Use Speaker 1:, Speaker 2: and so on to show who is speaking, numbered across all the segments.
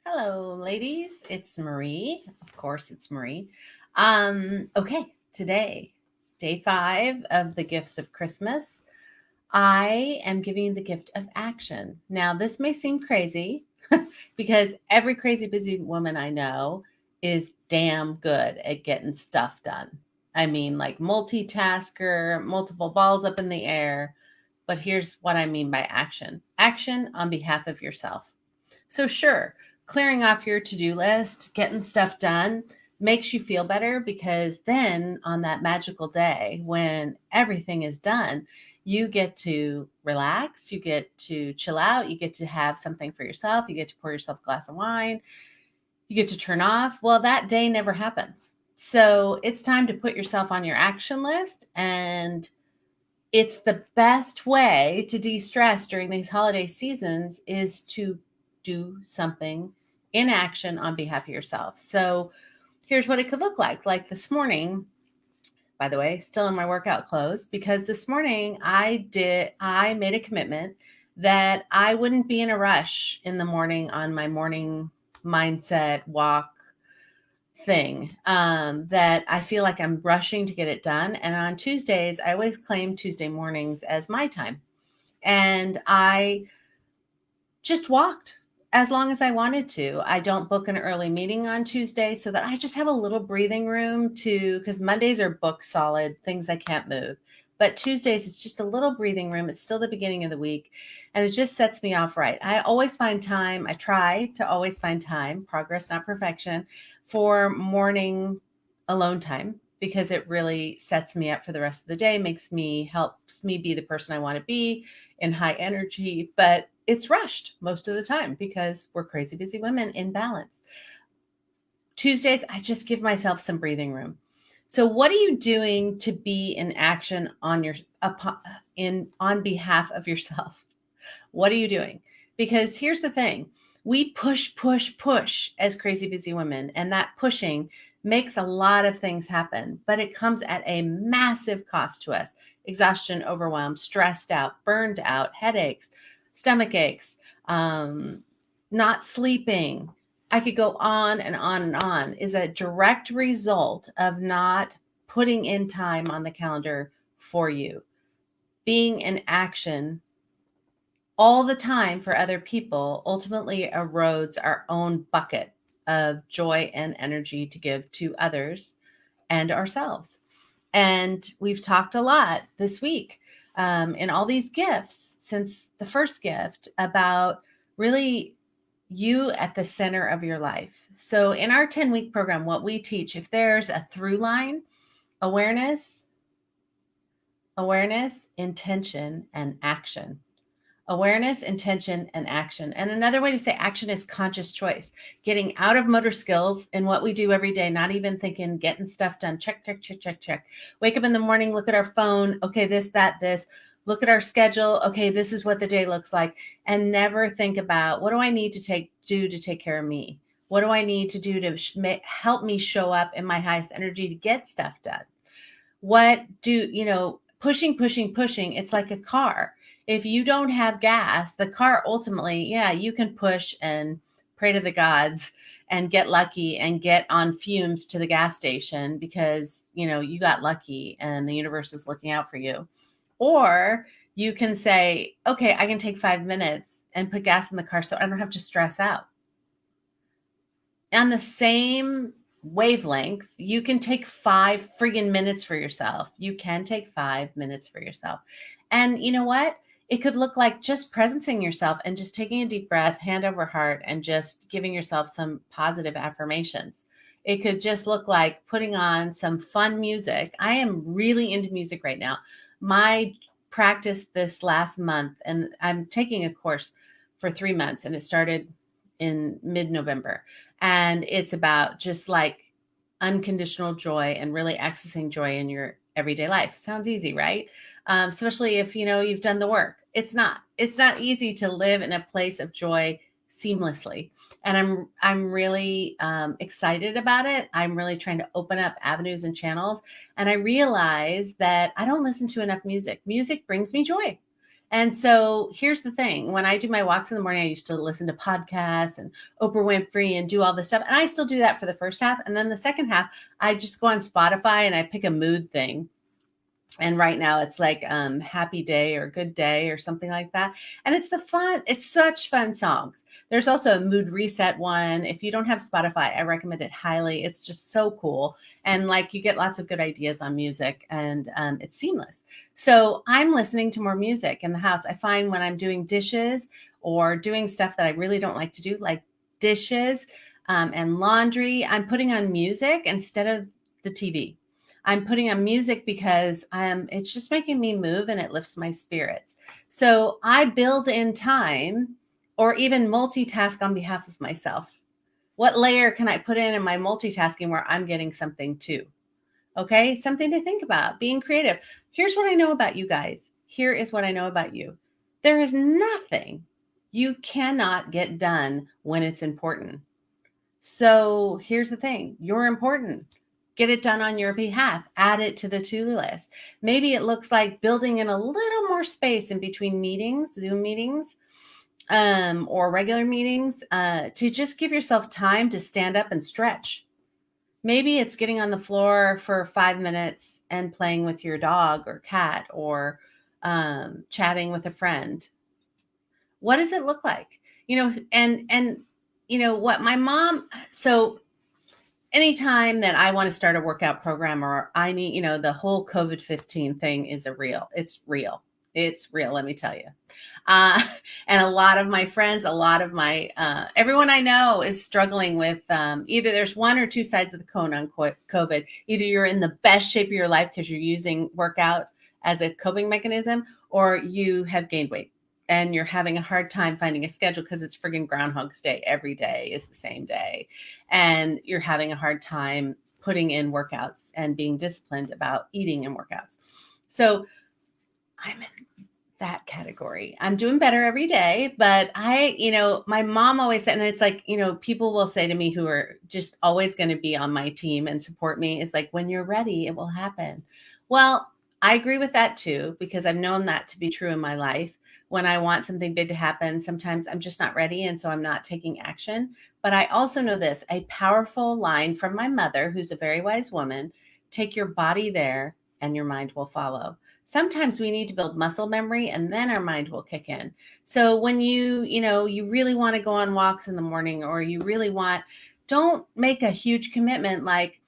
Speaker 1: Hello, ladies. It's Marie. Of course, it's Marie. Okay, today, day 5 of the gifts of Christmas. I am giving you the gift of action. Now, this may seem crazy because every crazy busy woman I know is damn good at getting stuff done. I mean, like multitasker, multiple balls up in the air. But here's what I mean by action on behalf of yourself. So, sure, clearing off your to do list, getting stuff done makes you feel better because then on that magical day when everything is done, you get to relax, you get to chill out, you get to have something for yourself, you get to pour yourself a glass of wine, you get to turn off. Well, that day never happens. So, it's time to put yourself on your action list, and it's the best way to de-stress during these holiday seasons is to do something in action on behalf of yourself. So here's what it could look like this morning, by the way, still in my workout clothes, because this morning I made a commitment that I wouldn't be in a rush in the morning on my morning mindset walk thing, that I feel like I'm rushing to get it done. And on Tuesdays, I always claim Tuesday mornings as my time. And I just walked as long as I wanted to. I don't book an early meeting on Tuesday so that I just have a little breathing room to, because Mondays are book solid, things I can't move. But Tuesdays, it's just a little breathing room. It's still the beginning of the week. And it just sets me off right. I always find time. I try to always find time, progress, not perfection, for morning alone time because it really sets me up for the rest of the day, helps me be the person I want to be in high energy. But it's rushed most of the time because we're crazy busy women in balance. Tuesdays, I just give myself some breathing room. So, what are you doing to be in action on behalf of yourself? What are you doing? Because here's the thing: we push as crazy busy women, and that pushing makes a lot of things happen, but it comes at a massive cost to us: exhaustion, overwhelm, stressed out, burned out, headaches, stomach aches, not sleeping. I could go on and on and on. Is a direct result of not putting in time on the calendar for you. Being in action all the time for other people ultimately erodes our own bucket of joy and energy to give to others and ourselves. And we've talked a lot this week, in all these gifts since the first gift, about really you at the center of your life. So in our 10-week program, what we teach, if there's a through line: awareness, intention, and action. Awareness, intention, and action. And another way to say action is conscious choice. Getting out of motor skills in what we do every day, not even thinking, getting stuff done. Check, check, check, check, check. Wake up in the morning, look at our phone. Okay, this, that, this. Look at our schedule. Okay, this is what the day looks like. And never think about, what do I need to do to take care of me? What do I need to do to help me show up in my highest energy to get stuff done? Pushing, it's like a car. If you don't have gas, the car ultimately, yeah, you can push and pray to the gods and get lucky and get on fumes to the gas station because, you got lucky and the universe is looking out for you. Or you can say, okay, I can take 5 minutes and put gas in the car so I don't have to stress out. On the same wavelength, you can take 5 friggin' minutes for yourself. You can take 5 minutes for yourself. And you know what? It could look like just presencing yourself and just taking a deep breath, hand over heart, and just giving yourself some positive affirmations. It could just look like putting on some fun music. I am really into music right now. My practice this last month, and I'm taking a course for 3 months, and it started in mid-November. And it's about just like unconditional joy and really accessing joy in your everyday life. Sounds easy, right? Especially if you've done the work. It's not. It's not easy to live in a place of joy seamlessly. And I'm really excited about it. I'm really trying to open up avenues and channels. And I realize that I don't listen to enough music. Music brings me joy. And so here's the thing. When I do my walks in the morning, I used to listen to podcasts and Oprah Winfrey and do all this stuff. And I still do that for the first half. And then the second half, I just go on Spotify and I pick a mood thing. And right now it's like happy day or good day or something like that. And it's such fun songs. There's also a mood reset one. If you don't have Spotify, I recommend it highly. It's just so cool. And like you get lots of good ideas on music, and it's seamless. So I'm listening to more music in the house. I find when I'm doing dishes or doing stuff that I really don't like to do, like dishes and laundry, I'm putting on music instead of the TV. I'm putting on music because it's just making me move and it lifts my spirits. So I build in time or even multitask on behalf of myself. What layer can I put in my multitasking where I'm getting something too? Okay, something to think about, being creative. Here's what I know about you guys. Here is what I know about you. There is nothing you cannot get done when it's important. So here's the thing, you're important. Get it done on your behalf. Add it to the to-do list. Maybe it looks like building in a little more space in between meetings, Zoom meetings, or regular meetings, to just give yourself time to stand up and stretch. Maybe it's getting on the floor for 5 minutes and playing with your dog or cat, or chatting with a friend. What does it look like? And what my mom, so anytime that I want to start a workout program, or I need, the whole COVID-15 thing it's real. It's real, let me tell you. Uh, and a lot of my friends, a lot of my, everyone I know is struggling with either there's one or two sides of the coin on COVID. Either you're in the best shape of your life because you're using workout as a coping mechanism, or you have gained weight and you're having a hard time finding a schedule because it's friggin' Groundhog's Day. Every day is the same day. And you're having a hard time putting in workouts and being disciplined about eating and workouts. So I'm in that category. I'm doing better every day, but my mom always said, and it's like, people will say to me who are just always going to be on my team and support me, is like, when you're ready, it will happen. Well, I agree with that too, because I've known that to be true in my life. When I want something big to happen, sometimes I'm just not ready. And so I'm not taking action. But I also know this, a powerful line from my mother, who's a very wise woman: take your body there and your mind will follow. Sometimes we need to build muscle memory and then our mind will kick in. So when you really want to go on walks in the morning, or you really don't make a huge commitment like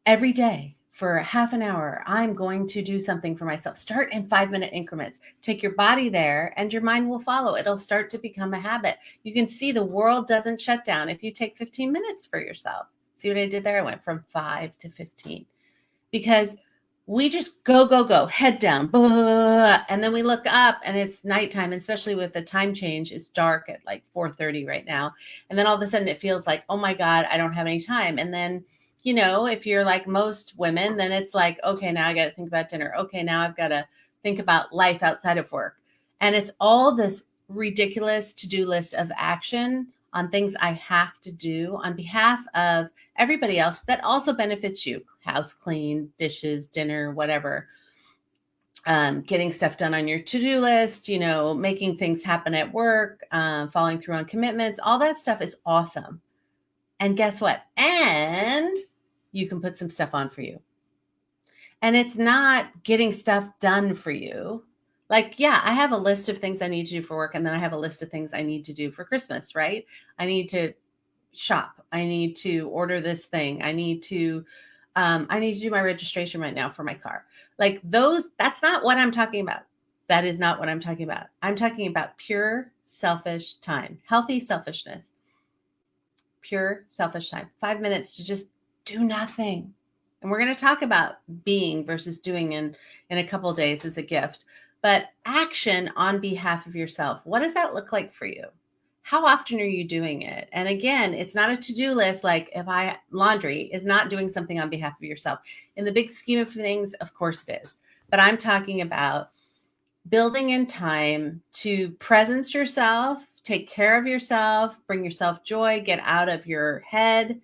Speaker 1: every day for half an hour, I'm going to do something for myself. Start in 5-minute increments. Take your body there and your mind will follow. It'll start to become a habit. You can see the world doesn't shut down if you take 15 minutes for yourself. See what I did there? I went from 5 to 15 because we just go, head down, blah, blah, blah, and then we look up and it's nighttime, especially with the time change. It's dark at like 4:30 right now. And then all of a sudden it feels like, oh my God, I don't have any time. And then, if you're like most women, then it's like, okay, now I got to think about dinner. Okay, now I've got to think about life outside of work. And it's all this ridiculous to-do list of action on things I have to do on behalf of everybody else that also benefits you. House clean, dishes, dinner, whatever. Getting stuff done on your to-do list, making things happen at work, following through on commitments, all that stuff is awesome. And guess what? And you can put some stuff on for you. And it's not getting stuff done for you. Like, yeah, I have a list of things I need to do for work, and then I have a list of things I need to do for Christmas, right? I need to shop. I need to order this thing. I need to do my registration right now for my car. Like that's not what I'm talking about. That is not what I'm talking about. I'm talking about pure selfish time, healthy selfishness, pure selfish time, 5 minutes to just do nothing. And we're going to talk about being versus doing in a couple of days as a gift, but action on behalf of yourself. What does that look like for you? How often are you doing it? And again, it's not a to-do list. Like laundry is not doing something on behalf of yourself. In the big scheme of things, of course it is. But I'm talking about building in time to presence yourself, take care of yourself, bring yourself joy, get out of your head,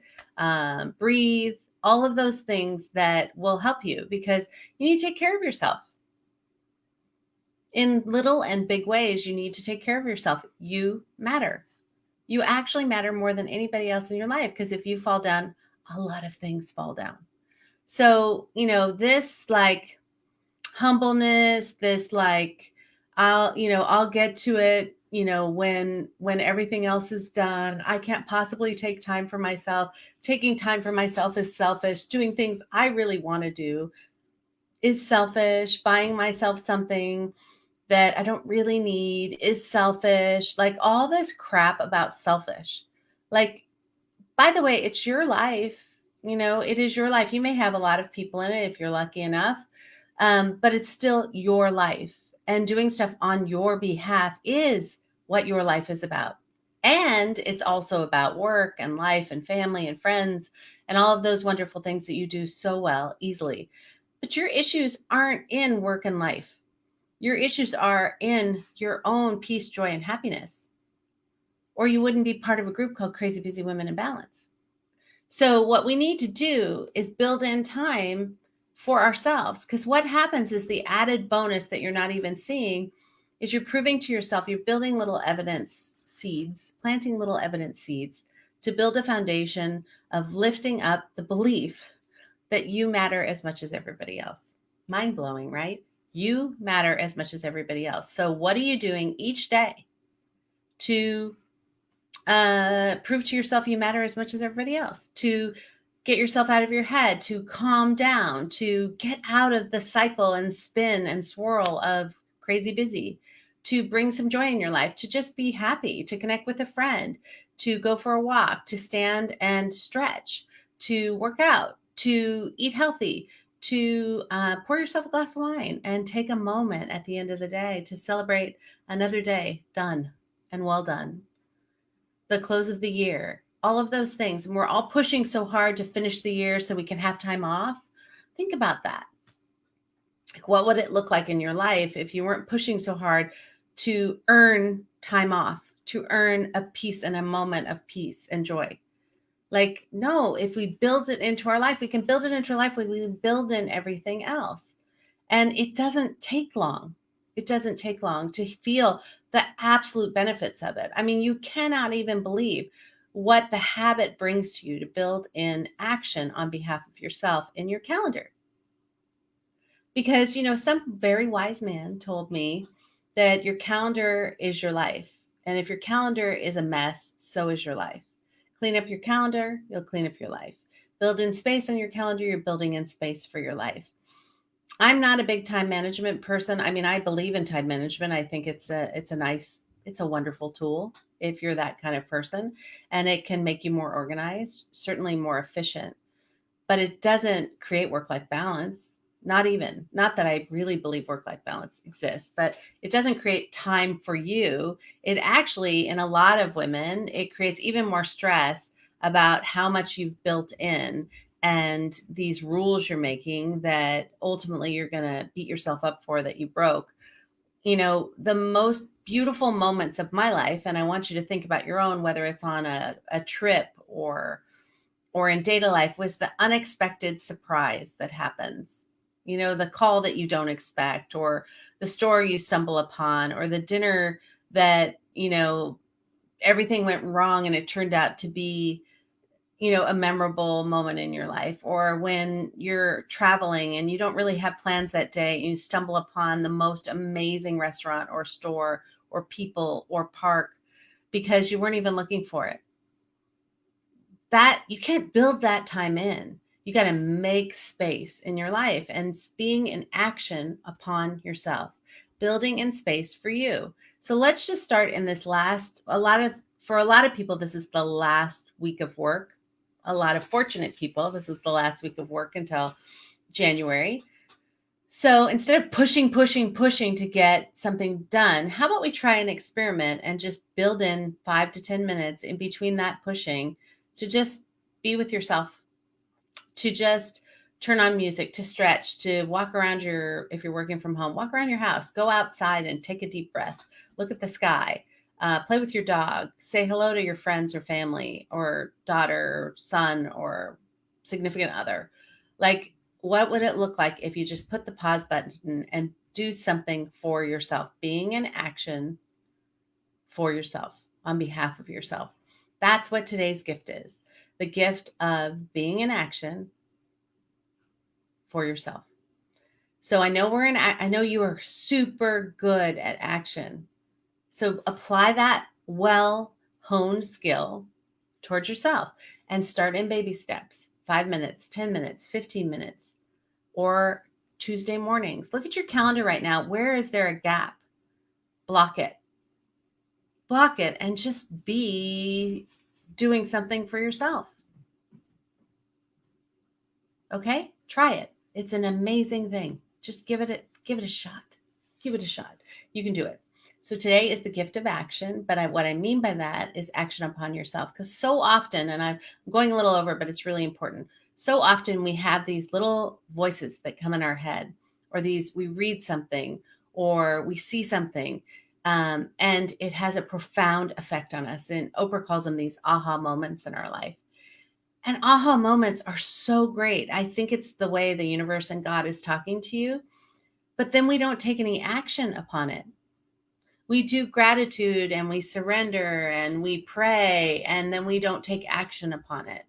Speaker 1: breathe, all of those things that will help you, because you need to take care of yourself. In little and big ways, you need to take care of yourself. You matter. You actually matter more than anybody else in your life, because if you fall down, a lot of things fall down. So, this like humbleness, this like, I'll get to it, when everything else is done. I can't possibly take time for myself. Taking time for myself is selfish. Doing things I really want to do is selfish. Buying myself something that I don't really need is selfish. Like all this crap about selfish. Like, by the way, it's your life. It is your life. You may have a lot of people in it if you're lucky enough, but it's still your life. And doing stuff on your behalf is what your life is about. And it's also about work and life and family and friends and all of those wonderful things that you do so well, easily. But your issues aren't in work and life. Your issues are in your own peace, joy, and happiness. Or you wouldn't be part of a group called Crazy Busy Women in Balance. So what we need to do is build in time for ourselves, because what happens is the added bonus that you're not even seeing is you're proving to yourself, you're building little evidence seeds, planting little evidence seeds to build a foundation of lifting up the belief that you matter as much as everybody else. Mind blowing, right? You matter as much as everybody else. So what are you doing each day to prove to yourself you matter as much as everybody else, to get yourself out of your head, to calm down, to get out of the cycle and spin and swirl of crazy busy, to bring some joy in your life, to just be happy, to connect with a friend, to go for a walk, to stand and stretch, to work out, to eat healthy, to pour yourself a glass of wine and take a moment at the end of the day to celebrate another day done and well done, the close of the year, all of those things. And we're all pushing so hard to finish the year so we can have time off. Think about that. Like, what would it look like in your life if you weren't pushing so hard to earn time off, to earn a peace and a moment of peace and joy? Like, no, if we build it into our life, we can build it into our life. We build in everything else. And it doesn't take long. It doesn't take long to feel the absolute benefits of it. I mean, you cannot even believe what the habit brings to you to build in action on behalf of yourself in your calendar. Because, some very wise man told me that your calendar is your life. And if your calendar is a mess, so is your life. Clean up your calendar, you'll clean up your life. Build in space on your calendar, you're building in space for your life. I'm not a big time management person. I mean, I believe in time management. I think it's a wonderful tool if you're that kind of person, and it can make you more organized, certainly more efficient, but it doesn't create work-life balance. Not that I really believe work-life balance exists, but it doesn't create time for you. It actually, in a lot of women, it creates even more stress about how much you've built in and these rules you're making that ultimately you're going to beat yourself up for, that you broke. The most beautiful moments of my life, and I want you to think about your own, whether it's on a trip or in data life, was the unexpected surprise that happens. The call that you don't expect, or the store you stumble upon, or the dinner that, everything went wrong and it turned out to be, a memorable moment in your life. Or when you're traveling and you don't really have plans that day and you stumble upon the most amazing restaurant or store or people or park because you weren't even looking for it. That you can't build that time in. You got to make space in your life and being in action upon yourself, building in space for you. So let's just start in this for a lot of people, this is the last week of work. A lot of fortunate people, this is the last week of work until January. So instead of pushing to get something done, how about we try an experiment and just build in 5 to 10 minutes in between that pushing to just be with yourself, to just turn on music, to stretch, to walk around if you're working from home, walk around your house, go outside and take a deep breath, look at the sky, play with your dog, say hello to your friends or family or daughter or son or significant other. Like, what would it look like if you just put the pause button and do something for yourself, being in action for yourself, on behalf of yourself. That's what today's gift is. The gift of being in action for yourself. So I know you are super good at action. So apply that well honed skill towards yourself and start in baby steps. 5 minutes, 10 minutes, 15 minutes, or Tuesday mornings. Look at your calendar right now. Where is there a gap? Block it. Block it and just be doing something for yourself. Okay? Try it. It's an amazing thing. Just give it a shot. Give it a shot. You can do it. So today is the gift of action, but what I mean by that is action upon yourself, because so often, and I'm going a little over, but it's really important. So often we have these little voices that come in our head, or we read something or we see something, and it has a profound effect on us. And Oprah calls them these aha moments in our life. And aha moments are so great. I think it's the way the universe and God is talking to you, but then we don't take any action upon it. We do gratitude and we surrender and we pray, and then we don't take action upon it.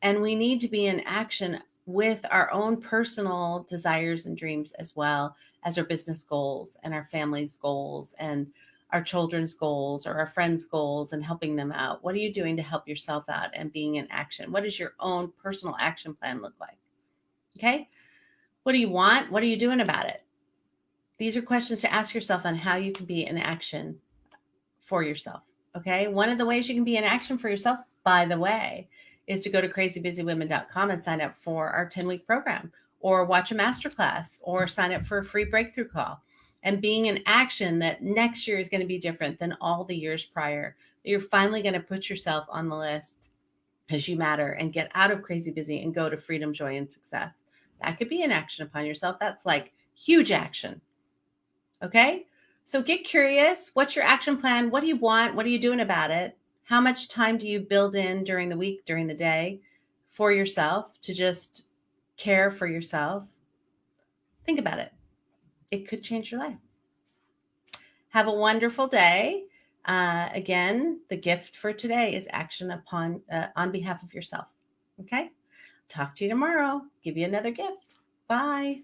Speaker 1: And we need to be in action with our own personal desires and dreams, as well as our business goals and our family's goals and our children's goals or our friends' goals, and helping them out. What are you doing to help yourself out and being in action? What does your own personal action plan look like? Okay. What do you want? What are you doing about it? These are questions to ask yourself on how you can be in action for yourself. Okay. One of the ways you can be in action for yourself, by the way, is to go to crazybusywomen.com and sign up for our 10-week program, or watch a masterclass, or sign up for a free breakthrough call. And being in action that next year is going to be different than all the years prior. You're finally going to put yourself on the list as you matter and get out of crazy busy and go to freedom, joy, and success. That could be an action upon yourself. That's like huge action. Okay. So get curious. What's your action plan? What do you want? What are you doing about it? How much time do you build in during the week, during the day, for yourself, to just care for yourself? Think about it. It could change your life. Have a wonderful day. Again, the gift for today is action on behalf of yourself. Okay. Talk to you tomorrow. Give you another gift. Bye.